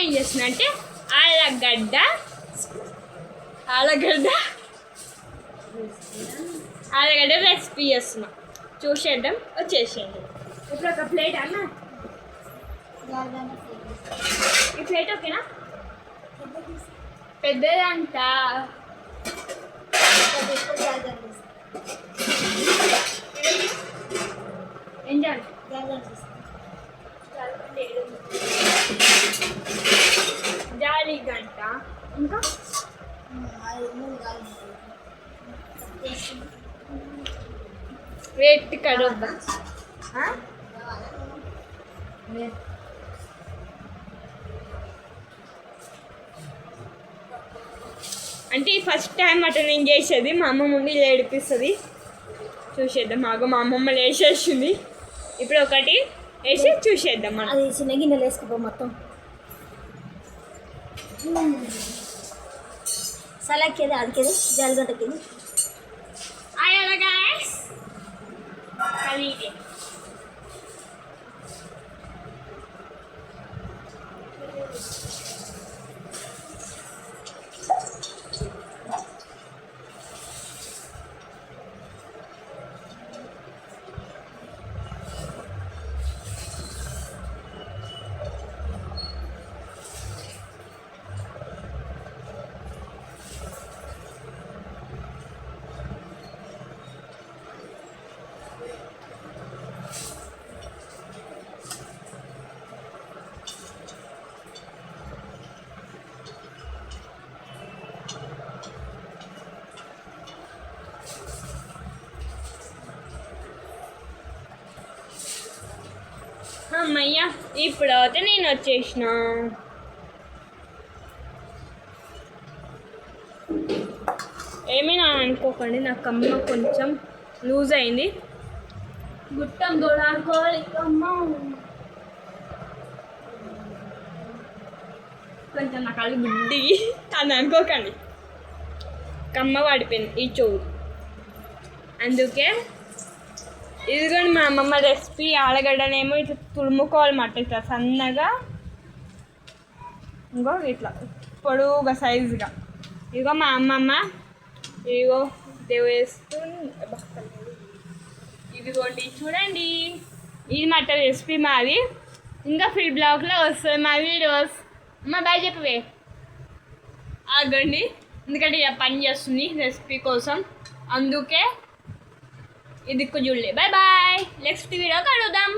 ఏం చేస్తున్నా అంటే ఆలుగడ్డ ఆలుగడ్డ ఆలుగడ్డ రెసిపీ చేస్తున్నా, చూసేద్దాం, వచ్చేసేయండి. ఇప్పుడు ఒక ప్లేట్ అన్న, ఈ ప్లేట్ ఓకేనా? పెద్దదంట. ఏం చేయాలి? జాలి గంట, ఇంకా వేట్ కడొద్దా? అంటే ఫస్ట్ టైం అట్లా నేను చేసేది, మా అమ్మ ముందు ఇలా ఏడిపిస్తుంది. చూసేద్దాం. మా అమ్మమ్మ వేసేసింది. ఇప్పుడు ఒకటి వేసి చూసేద్దాం. మనం అది చిన్న గిన్నెలు వేసుకో మొత్తం. సలాకేది అదికేది జాలిగడ్డకేది అలాగా అమ్మయ్య, ఇప్పుడు అయితే నేను వచ్చేసిన. ఏమైనా అనుకోకండి, నా కమ్మ కొంచెం లూజ్ అయింది. గుట్టం దొడాడుకోవాలి కమ్మ, కొంచెం నా కళ్ళు గుడ్డి అని అనుకోకండి. కమ్మ పడిపోయింది ఈ చెవు, అందుకే. ఇదిగోండి మా అమ్మమ్మ రెసిపీ. ఆలుగడ్డనేమో ఇట్లా తురుముకోవాలన్నమాట, ఇట్లా సన్నగా, ఇంకో ఇట్లా పొడువుగా సైజుగా. ఇదిగో మా అమ్మమ్మ, ఇదిగో వేస్తుంది. ఇదిగోండి చూడండి, ఇది మాట రెసిపీ మాది. ఇంకా ఫుల్ బ్లాగ్లో వస్తుంది మా వీడియోస్. అమ్మ బాయ్ చెప్పవే. ఆగండి, ఎందుకంటే ఇలా పని చేస్తుంది రెసిపీ కోసం, అందుకే ఇది చూడలే. బాయ్ బాయ్, నెక్స్ట్ వీడియో కలుద్దాం.